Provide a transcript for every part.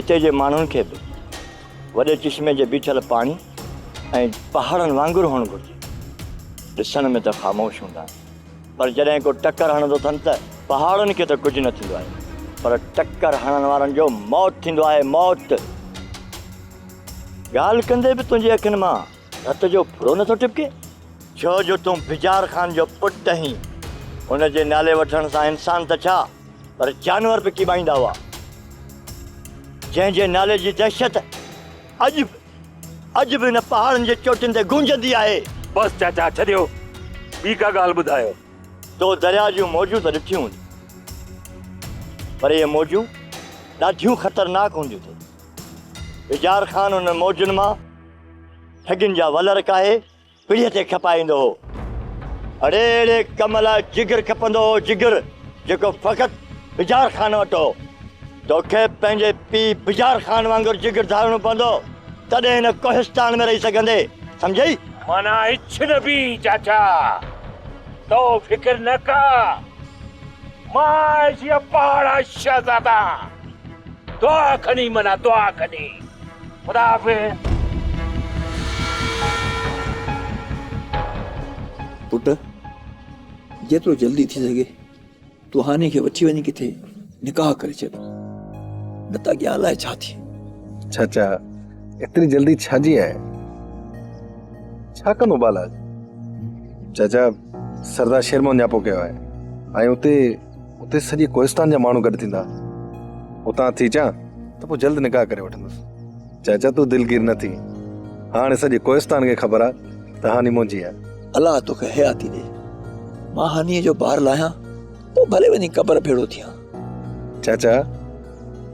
हिते जे माण्हुनि खे बि वॾे चश्मे जे बीठल पाणी ऐं पहाड़नि वांगुरु हुअणु घुरिजे। ॾिसण में त ख़ामोश हूंदा आहिनि, पर जॾहिं को टकर हणंदो अथनि त पहाड़नि खे त कुझु न थींदो आहे, पर टकर हणण वारनि जो मौत थींदो आहे, मौत। ॻाल्हि कंदे बि तुंहिंजी अखियुनि मां रत जो फुरो नथो टिपके, छो जो तूं बिजार ख़ान जो पुटु आहीं। उनजे नाले वठण सां इंसान त छा पर जानवर बि कीबाईंदा हुआ, जंहिंजे नाले जी दहशत अॼु बि न पहाड़नि जे चोटियुनि ते गूंजंदी आहे। बस चाचा छॾियो, ॿी का ॻाल्हि ॿुधायो। तो दरिया जूं मौजूं त ॾिठियूं हूंदियूं, पर इहे मौजूं ॾाढियूं ख़तरनाक हूंदियूं अथई। बिजार ख़ान उन मौजुनि मां ठगियुनि जा वलर काहे पीढ़ीअ ते खपाईंदो हो। अड़े अड़े कम लाइ जिगर खपंदो हो, जिगर जेको फ़क़ति बिजार ख़ान वटि हो। तोखे पंहिंजे पीउ बिजार ख़ान वांगुरु जिगर धारणो पवंदो, तॾहिं हिन कोहिस्तान में रही सघंदे, सम्झई? माना इच्छ न बि चाचा, तो फिक्र न कर। मां ये पहाड़ा शहजादा दुआ खनी, मना दुआ खनी। खुदा हाफिज़। पुट जेतिरो जल्दी थी सघे तूं हानी खे वठी वञी किथे निकाह करे छॾ, न त अॻियां अलाए छा थिए। चाचा एतिरी जल्दी छाजी आहे? छा कंदो बाला? चाचा सरदार शेरमोहन न्यापो कयो आहे ऐं उते सॼे कोहिस्तान जा माण्हू गॾु थींदा। उतां थी अचां त पोइ जल्द निकाह करे वठंदुसि। चाचा तूं दिलगीर न थी, हाणे सॼे कोहिस्तान खे ख़बर आहे त हानी मुंहिंजी आहे। अलाह तोखे हयाती ॾे, मां हानीअ जो ॿार लाहियां, पोइ भले वञी क़बर भेड़ो थियां। चाचा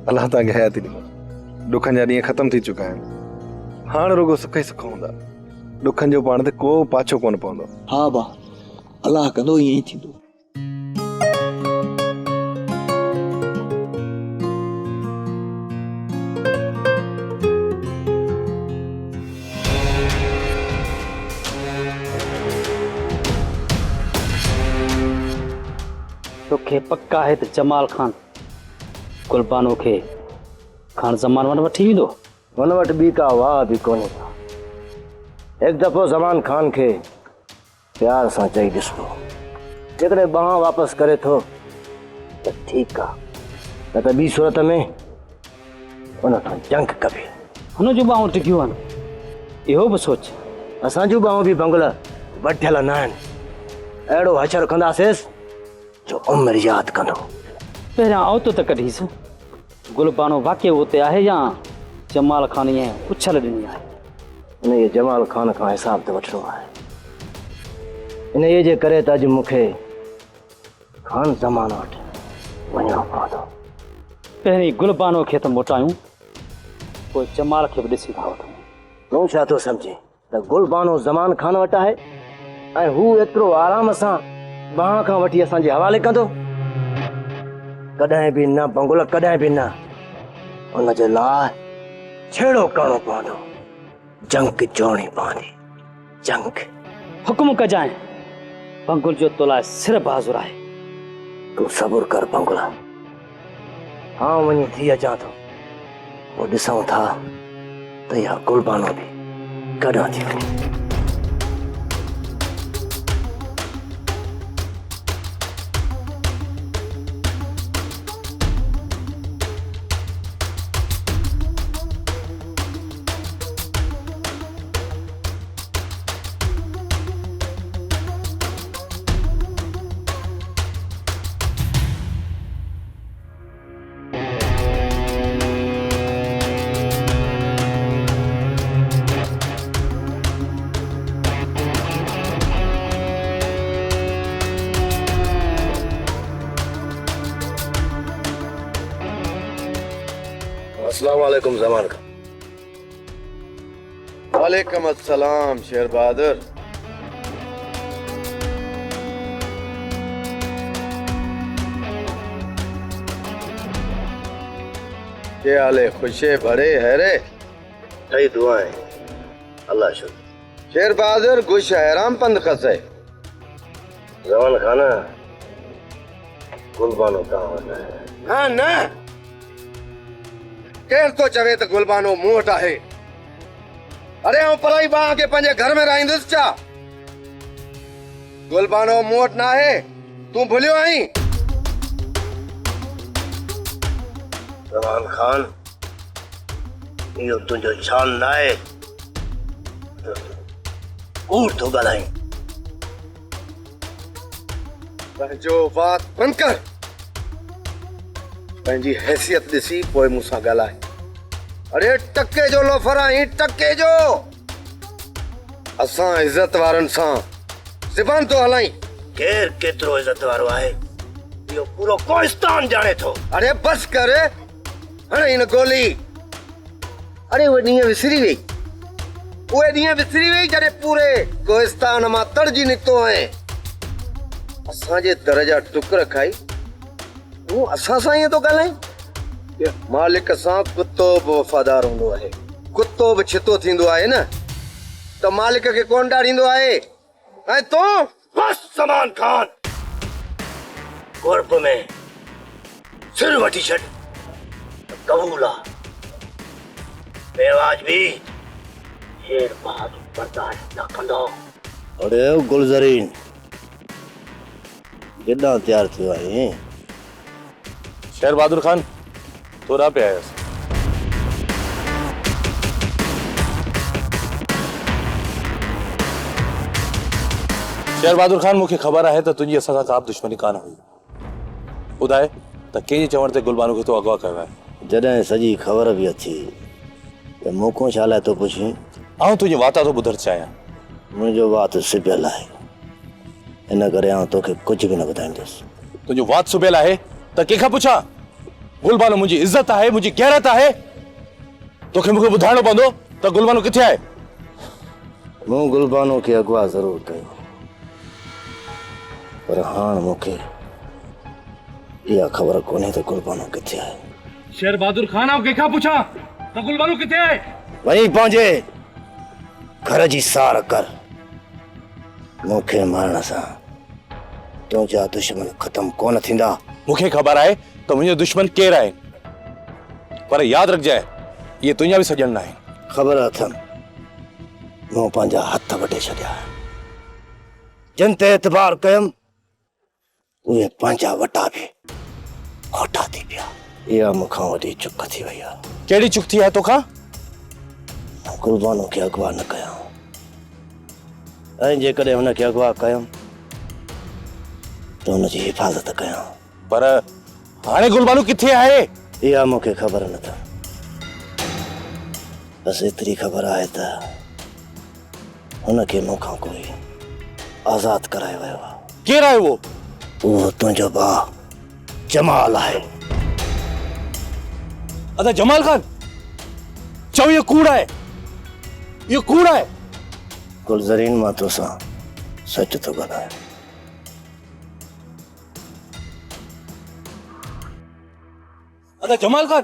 अलाह तव्हांखे हयाती ॾिनो, ॾुखनि जा ॾींहं ख़तमु थी चुका आहिनि, हाणे रुगो सुख ई सुख हूंदा, ॾुखनि जो पाण ते को पाछो कोन पवंदो। हा भाउ, अलाह कंदो ईअं ई थींदो। तोखे पक्का है त जमाल ख़ान गुलबानो खे खान ज़मान वटि वठी वेंदो? हुन वटि ॿी का वाह बि कोन्हे का। हिकु दफ़ो ज़मान ख़ान खे प्यार सां चई ॾिसबो, जेकॾहिं ॿांह वापसि करे थो त ठीकु आहे, न त ॿी सूरत में हुन खां जंग कबी। हुन जूं ॿाहूं टिकियूं आहिनि, इहो बि सोच। असां जूं ॿाहूं बि बंगुल वठियल न आहिनि, अहिड़ो हशर कंदासीं जो उमिरि यादि कंदो। पहिरियां औतो त कढीसि, गुलबानो वाक़ई उते आहे या जमाल ख़ान ईअं उछल ॾिनी आहे? इन जे जमाल ख़ान खां हिसाब त वठिणो आहे, इन जे करे त अॼु मूंखे ख़ान ज़मान वटि वञिणो पवंदो। पहिरीं गुलबानो खे त मोटायूं, पोइ जमाल खे बि ॾिसी था वठूं। तूं छा थो सम्झे त गुलबानो ज़मान ख़ान वटि आहे ऐं हू एतिरो आराम सां ॿांह खां वठी असांजे हवाले कंदो? कॾहिं बि न बंगुल, कॾहिं बि न। हुनजे लाइ छेड़ो करणो पवंदो, जंग जोड़नी पवंदी, जंग। हुकुम कजांइ, बंगुल जो तो लाइ सिर बाज़ुर आहे। तूं सबुर कर बंगुल, हाँ वञी थी अचां थो, पोइ ॾिसूं था त इहा गुलबानो बि कॾहिं थी वञे। अस्सलाम वालेकुम ज़मान खान। वालेकुम अस्सलाम शेर बहादुर। के हाले? खुशे भरे हैरे सही दुआएं, अल्लाह शुक्र। शेर बहादुर गुश हैराम पंद खसे। ज़मान खान गुलबानो कहाँ होता है? हाँ ना केर तो चवे त गुलबानो मूं वटि आहे। अरे आउं पराई बाह के पंहिंजे घर में रहंदुसि छा? गुलबानो मूं वटि न आहे, तूं भुलियो आहीं? जमान खान, इहो तुंहिंजो शान न आहे। कूड़ थो ॻाल्हाईं। पंहिंजो बात बंदि कर। पंहिंजी हैसियत ॾिसी पोइ मूंसां ॻाल्हाए। अरे टके जो लोफर आहीं, टके जो। असां इज़त वारनि सां ज़बान तो हलाई। केर केतिरो इज़त वारो आहे इहो पूरो कोहिस्तान ॼाणे थो। अरे बस कर, हाणे हिन गोली। अरे उहे ॾींहं विसरी वई, जॾहिं पूरे कोहिस्तान मां तड़जी निकितो आहे। असांजे दर जा टुकर खाई तूं असां सां ईअं थो ॻाल्हाईं? मालिक सां कुतो बि वफ़ादार हूंदो आहे, कुतो बि छितो थींदो आहे न, त मालिक खे कोन ॾाढ़ींदो आहे। ऐं तूं बस ज़मान खान, कुर्ब में सिर वठी छॾ, कबूल आहे। बेवाजिबी शेर बहादुर बर्दाश्त न कंदो। अरे गुलज़रीन, केॾां तयार थियो आहीं? शेर बहादुर खान तोरा पे आयसि। शेर बहादुर खान, मूंखे ख़बर आहे त तुंहिंजी असां सां का बि दुश्मनी कान हुई। ॿुधाए त कंहिंजे चवण ते गुलबानो खे तो अगवा कयो आहे? जॾहिं सॼी ख़बर बि अथी त मूंखां छा लाइ थो पुछीं? आउं तुंहिंजी वाता थो ॿुधणु चाहियां। मुंहिंजो वात सिबियल आहे, इन करे आउं तोखे कुझु बि न ॿुधाईंदुसि। तुंहिंजो वात सुबियल आहे त कंहिंखां पुछां? गुलबानो मुंहिंजी इज़त आहे, मुंहिंजी गैरत आहे। तोखे मूंखे ॿुधाइणो पवंदो त गुलबानो किथे आहे। मूं गुलबानो खे अगवा ज़रूर कयो, पर हाणे मूंखे इहा ख़बर कोन्हे त गुलबानो किथे आहे। शेर बहादुर खान, आउं कंहिंखां पुछां त गुलबानो किथे आहे? वहीं पंहिंजे घर जी सार कर। मूंखे मारण सां तुंहिंजा दुश्मन ख़तम कोन थींदा। मूंखे ख़बर आहे त मुंहिंजो दुश्मन केरु आहे, पर यादि रखजांइ इहे तुंहिंजा बि सॼण न आहिनि। ख़बर अथमि, मूं पंहिंजा हथ वढे छॾिया। जिन ते एतबार कयमि उहे पंहिंजा वटा बि खोटा थी पिया। इहा मूंखां वॾी चुक थी वई आहे। कहिड़ी चुक थी आहे तोखां? गुलबानो खे अगवा न कयां, ऐं जेकॾहिं हुनखे अगवा कयमि त हुनजी हिफ़ाज़त कयां। पर हाणे गुलबानो किथे आहे? इहा मूंखे ख़बर न अथव। बसि एतिरी ख़बर आहे त हुनखे मूंखां कोई आज़ादु कराए वियो आहे। केरु आहे उहो? उहो तुंहिंजो भाउ जमाल आहे। अदा जमाल खान, चओ इहो कूड़ आहे, इहो कूड़ आहे। गुलज़रीन, मां तोसां सच थो ॻाल्हायां। अदा जमाल खान,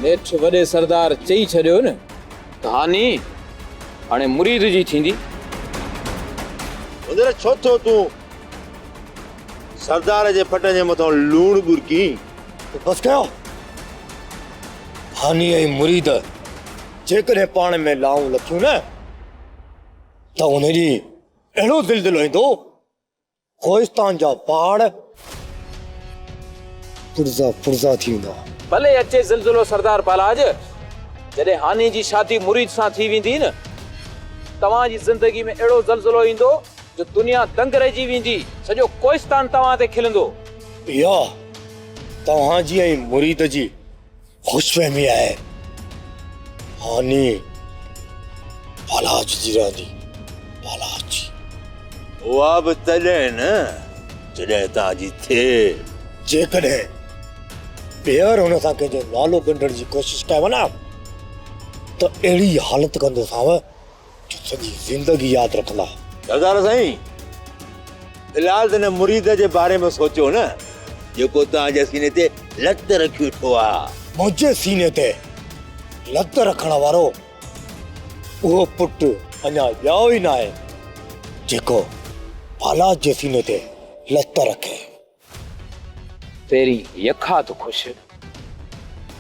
नेठ वॾे सरदार चई छॾियो न, कहानी हाणे मुरीद जी थींदी। उधर छो थो तूं सरदार जे फट जे मथां लूण बुरकी? बसि कयो। हानी ऐं मुरीद जेकॾहिं पाण में लाऊं लथियूं न त उन ॾींहुं अहिड़ो ज़िलज़िलो ईंदो, कोहिस्तान जा पहाड़ पुर्ज़ा पुर्ज़ा थी वेंदा। भले अचे ज़िलज़िलो सरदार पालाज, जॾहिं हानी जी शादी मुरीद सां थी वेंदी न, तव्हांजी ज़िंदगी में अहिड़ो ज़िलज़िलो ईंदो जो दुनिया दंग रहिजी वेंदी, सॼो कोहिस्तान तव्हां ते खिलंदो। इहा तव्हांजी ऐं मुरीद जी ख़ुशफ़हमी आहे। हानी पालाज जी रहंदी, पालाज। उहा बि तॾहिं न जॾहिं तव्हांजी थिए। जेकॾहिं ॿीहर हुन सां कंहिंजो नालो ॻंढण जी कोशिश कयव न त अहिड़ी हालत कंदोसांव जो सॼी ज़िंदगी यादि रखंदा। सरदार साईं, फिलहाल त हिन मुरीद जे बारे में सोचियो न, जेको तव्हांजे सीने ते लत रखी वेठो आहे। मुंहिंजे सीने ते लत रखण वारो उहो पुटु अञा ॼाओ ई न आहे जेको पाला जे सीने ते लत रखे। तेरी यखा तो खुश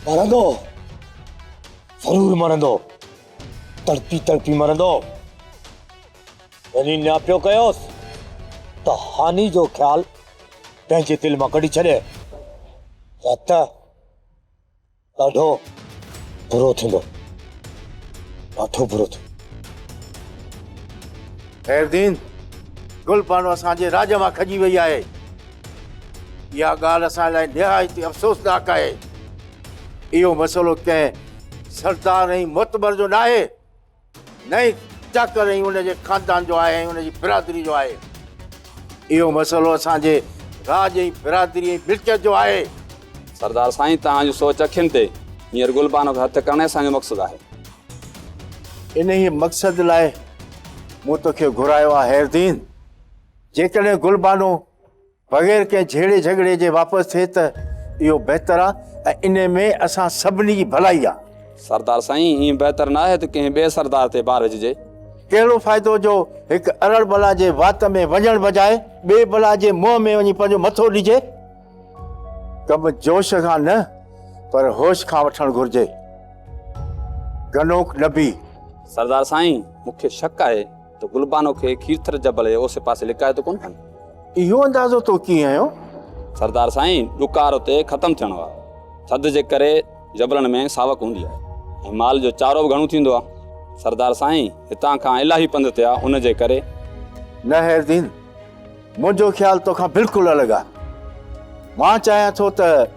मरंदो, ज़रूर मरंदो, तड़पी तड़पी मरंदो। वञी न्यापियो कयोसि त हानी जो ख़्यालु पंहिंजे दिलि मां कढी छॾे, त ॾाढो बुरो थींदो, ॾाढो बुरो थींदो। खैरदीन, गुलपानो असांजे राज मां खजी वई आहे। इहा ॻाल्हि असां लाइ निहायती अफ़सोसनाक आहे। इहो मसइलो कंहिं सरदार ऐं मुतबर जो न आहे, न ई चाकर ऐं उनजे ख़ानदान जो आहे ऐं उनजी बिरादरी जो आहे। इहो मसइलो असांजे राज ऐं बिरादरी ऐं मिल्कियत जो आहे। सरदार साईं, तव्हांजो सोच अखियुनि ते हींअर गुलबानो खे हथु करण असांजो मक़सदु आहे। इन ई मक़सद लाइ मूं तोखे घुरायो आहे हैरदीन। जेकॾहिं गुलबानो बग़ैर कंहिं झेड़े झगड़े जे वापसि थिए त इहो बहितर आहे ऐं इन में असां सभिनी जी भलाई आहे। सरदार साईं, हीअं बहितर न आहे त कंहिं ॿिए सरदार ते बार विझिजे। कहिड़ो फ़ाइदो जो हिकु अरड़ बला जे वात में वञण बजाए ॿिए बला जे मुंहं में वञी पंहिंजो मथो ॾिजे। कमु जोश खां न पर होश खां वठणु घुरिजे। गनोक नबी। सरदार साईं, मूंखे शक आहे त गुलबानो खे खीरथर जबल जे ओसे पासे लिकाए त कोन खणी। इहो अंदाज़ो तो कीअं आयो? सरदार साईं, ॾुकार उते ख़तमु थियणो आहे। थधि जे करे जबलनि में सावक हूंदी आहे ऐं माल जो चारो बि घणो थींदो आहे। सरदार साईं, हितां खां इलाही पंध ते आहे, उन जे करे। न हैरदीन, मुंहिंजो ख़्यालु तोखां बिल्कुलु अलॻि आहे। मां चाहियां थो त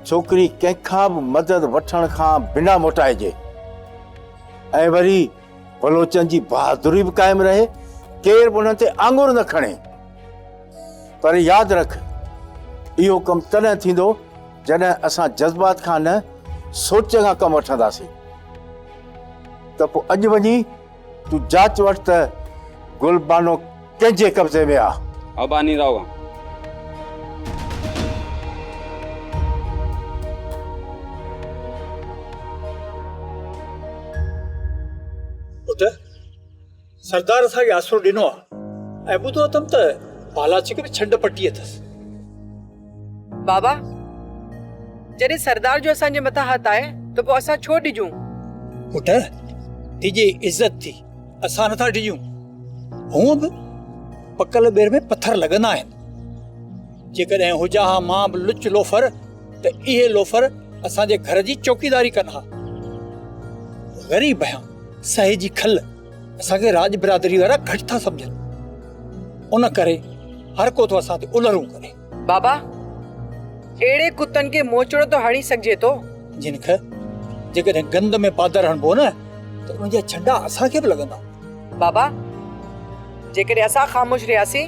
छोकिरी कंहिंखां बि मदद वठण खां बिना मोटाइजे ऐं वरी बलोचनि जी बहादुरी बि क़ाइमु रहे, केरु बि उन्हनि ते आङुर न खणे। पर यादि रख, इहो कमु तॾहिं थींदो जॾहिं असां जज़्बात खां न सोच खां कमु वठंदासीं। त पोइ अॼु वञी तूं जांच वठ त गुलबानो कंहिंजे कब्ज़े में आहे। अबानी राव सरदार असांखे आसरो ॾिनो आहे ऐं ॿुधो अथमि त बालाची खे बि छंड पटी अथसि। बाबा, जॾहिं सरदार जो असांजे मथां हथ आहे त पोइ असां छो ॾिजूं? पुट, तुंहिंजी इज़त थी, असां नथा ॾिजूं। हूअं बि पकल ॿेर में पथर लॻंदा आहिनि। जेकॾहिं हुजा हा मां बि लुच लोफर त इहे लोफर असांजे घर जी चौकीदारी कनि हा। ग़रीब आहियां, सहे जी खल असांखे राज बिरादरी वारा घटि था सम्झनि। उन करे हर को तो असां ते उलरूं करे। बाबा, अहिड़े कुतनि खे मोचड़ो तो हणी सघिजे थो। जिन खे जेकॾहिं गंद में पादर हणबो न त उनजा छंडा असांखे बि लॻंदा। बाबा, जेकॾहिं असां ख़ामोश रहियासीं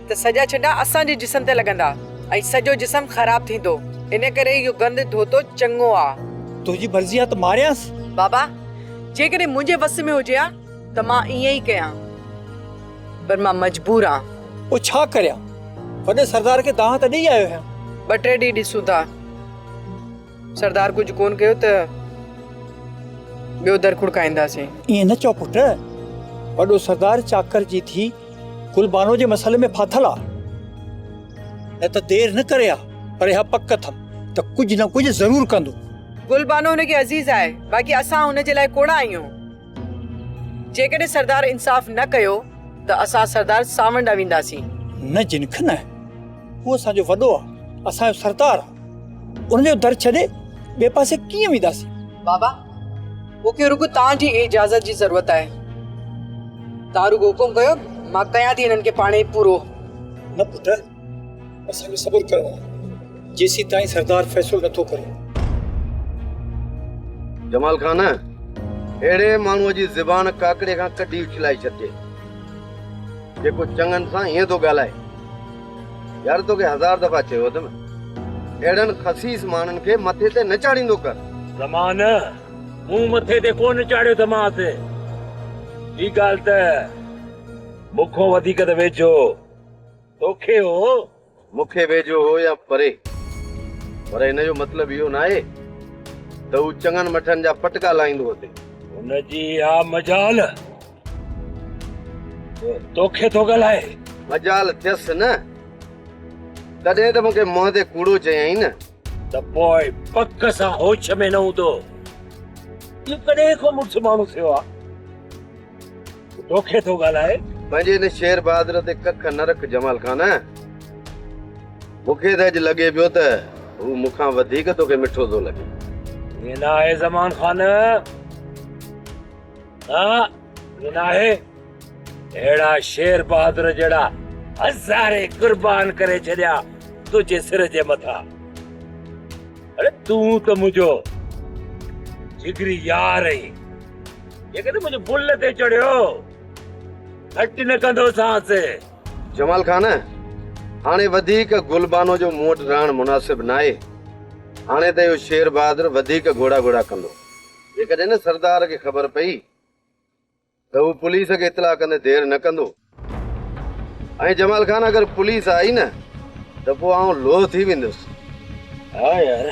त सॼा छंडा असांजे जिस्म ते लॻंदा ऐं सॼो जिस्म ख़राब थींदो। इन करे इहो गंद धोतो चङो आहे। तुंहिंजी मर्ज़ी आहे त मारियांसि। बाबा, जेकॾहिं मुंहिंजे वस में हुजे हा त मां ईअं ई कयां, पर मां मजबूर आहियां। पोइ छा करियां? वॾे सरदार खे तव्हां त ॾेई आयो आहियां। 2-3 ॾींहं ॾिसूं था। सरदार कुझु कोन कयो त ॿियो दर खुड़काईंदासीं। ईअं न चओ पुट, वॾो सरदार चाकर जी थी गुलबानो जे मसइले में फाथल आहे। न त देर न करे आहे, पर इहा पक थम त कुझु न कुझु ज़रूरु कंदो। गुलबानो हुनखे अज़ीज़ आहे, बाक़ी असां हुनजे लाइ कोड़ा आहियूं। जेकॾहिं सरदार इंसाफ़ न कयो त असां सरदार सावंडा वेंदासीं। न जिनख न, उहो असांजो वॾो आहे, असांजो सरदार आहे। उनजो दर छॾे ॿिए पासे कीअं वेंदासीं? बाबा, मूंखे रुगो तव्हांजी इजाज़त जी ज़रूरत आहे। तव्हां रुगो हुकुम कयो, मां कयां थी हिननि खे पाणे पूरो। न पुट, असांखे सबुर करिणो आहे जेसीं ताईं सरदार फ़ैसिलो नथो करे। जमाल खान, अहिड़े माण्हूअ जी ज़बान काकड़े खां कढी उछलाए छॾिजे जेको चङनि सां ईअं थो ॻाल्हाए। यार तोखे 1000 दफ़ा चयो अथमि, अहिड़नि ख़सीस माण्हुनि खे मथे ते न चाढ़ींदो कर। ज़मान, मूं मथे ते कोन चाढ़ियो अथमांसि। ॿी ॻाल्हि त मूंखों वधीक त वेझो तोखे हो। मूंखे वेझो हो या परे, पर हिन जो मतिलबु इहो न आहे त हू चङनि मठनि जा पटका लाहींदो हुते। हुनजी आ मजाल तोखे तो ॻाल्हाए मजाल थियसि न तॾहिं त मूंखे मुंहं ते कूड़ो चयई न त पोइ पक सां होश में न हूंदो इहो कॾहिं को मुड़ुसु माण्हू थियो आहे तोखे तो ॻाल्हाए पंहिंजे हिन शेर बहादुर ते कख न रख जमाल खान मूंखे त अॼु लॻे पियो त हू मूंखां वधीक तोखे मिठो थो लॻे ये ना है ज़मान खान हाँ ये ना है अहिड़ा शेर बहादुर जहिड़ा हज़ारे कुर्बान करे छॾिया तुंहिंजे सिर जे मथां अरे तूं त मुंहिंजो जिगरी यार आहीं जेकॾहिं मुंहिंजे बुल ते चढ़ियो घटि न कंदो सांस जमाल खान हाणे वधीक गुलबानो जो मूं वटि रहण मुनासिब न आहे हाणे त इहो शेर बहादुर वधीक घोड़ा घोड़ा कंदो जेकॾहिं न सरदार खे ख़बर पई त हू पुलिस खे इतला कंदे देरि न कंदो ऐं जमाल खान अगरि पुलिस आई न त पोइ आउं लोह थी वेंदुसि हा यार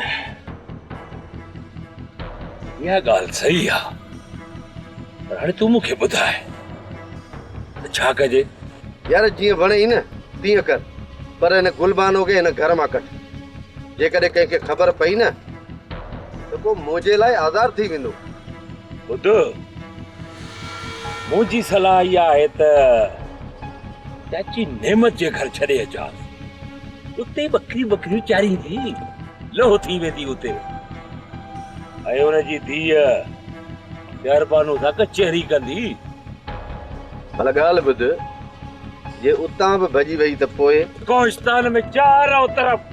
इहा ॻाल्हि सही आहे पर हाणे तूं मूंखे ॿुधाए त छा कजे यार जीअं वणे न तीअं कर पर हिन गुलबानो खे हिन घर मां कढ जेकॾहिं कंहिंखे ख़बर पई न त पोइ मुंहिंजे लाइ आज़ादु थी वेंदो ॿुध मुंहिंजी सलाह इहा आहे त चाची नेमत जे घर छॾे अचांसि उते बकरियूं चारींदी लोह थी वेंदी उते ऐं हुनजी धीअ शहरबानू सां कचहरी कंदी भला ॻाल्हि ॿुध जे उतां बि भॼी वई त पोइ कोहिस्तान में चारों तरफ़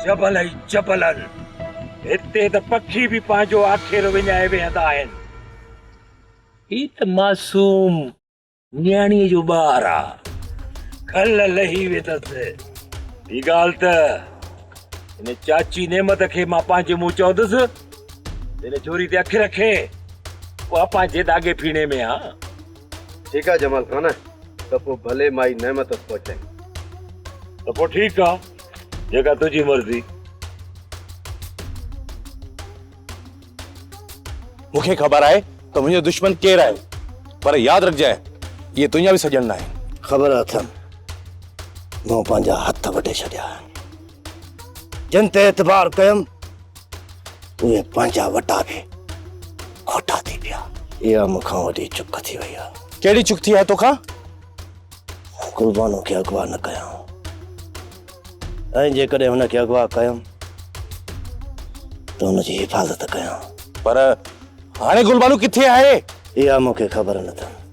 जबल ई जबल आहिनि हिते त पखी बि पंहिंजो आखेर विञाए वेहंदा आहिनि ही त मासूम न्याणीअ जो ॿार आहे खल लही वेंदसि ॿी ॻाल्हि त हिन चाची नेमत खे मां पंहिंजे मुंहुं चवंदुसि हिन छोरी ते अखि रखे उहा पंहिंजे दागे फीणे में आहे ठीकु आहे जमाल खान त पोइ भले माई नेमत पहुचाई त पोइ ठीकु आहे जेका तुंहिंजी मर्ज़ी मूंखे ख़बर आहे त मुंहिंजो दुश्मन केरु आहे पर यादि रखजांइ इहे तुंहिंजा बि सॼण न आहिनि ख़बर अथमि मूं पंहिंजा हथ वढे छॾिया आहिनि जिन ते एतबार कयमि उहे पंहिंजा वटा बि खोटा थी पिया इहा मूंखां वॾी चुक थी वई आहे कहिड़ी चुक थी आहे तोखां कुर्बानो खे अगवा न कयां ऐं जेकॾहिं हुनखे अगवा कयमि त हुनजी हिफ़ाज़त कयां पर हाणे गुलबानू किथे आहे इहा मूंखे ख़बर न अथमि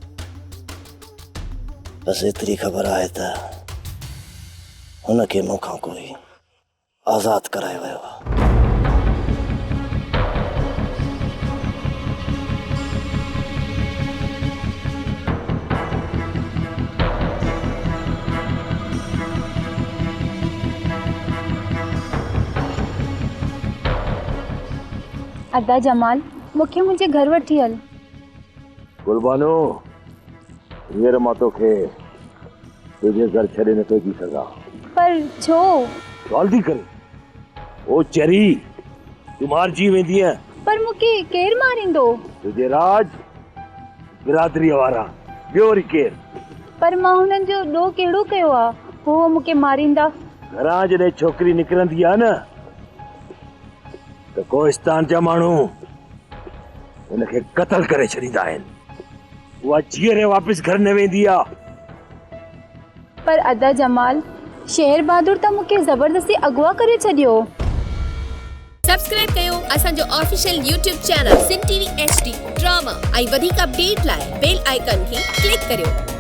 बसि एतिरी ख़बर आहे त हुनखे मूंखां कोई आज़ादु कराए वियो आहे अदा जमाल मूंखे मुंहिंजे घर वठी हल गुलबानो हींअर मां तोखे तुंहिंजे घर छॾे नथो अची सघां पर छो जल्दी करे ओ चरी तूं मारिजी वेंदीअ पर मूंखे केरु मारींदो तुंहिंजे राज बिरादरीअ वारा ॿियो वरी केरु पर मां हुननि जो ॾोह कहिड़ो कयो आहे हो मूंखे मारींदा घरां जॾहिं छोकिरी निकिरंदी आहे न त कोहिस्तान जा माण्हू हुनखे क़तल करे छॾींदा आहिनि उहा जीअरे वापसि घर न वेंदी आहे पर अदा जमाल शेर बहादुर त मूंखे ज़बरदस्ती अगवा करे छॾियो सब्सक्राइब कयो असांजो official YouTube channel Singh TV HD drama ऐं वधीक अपडेट लाइ बेल आइकन खे क्लिक करियो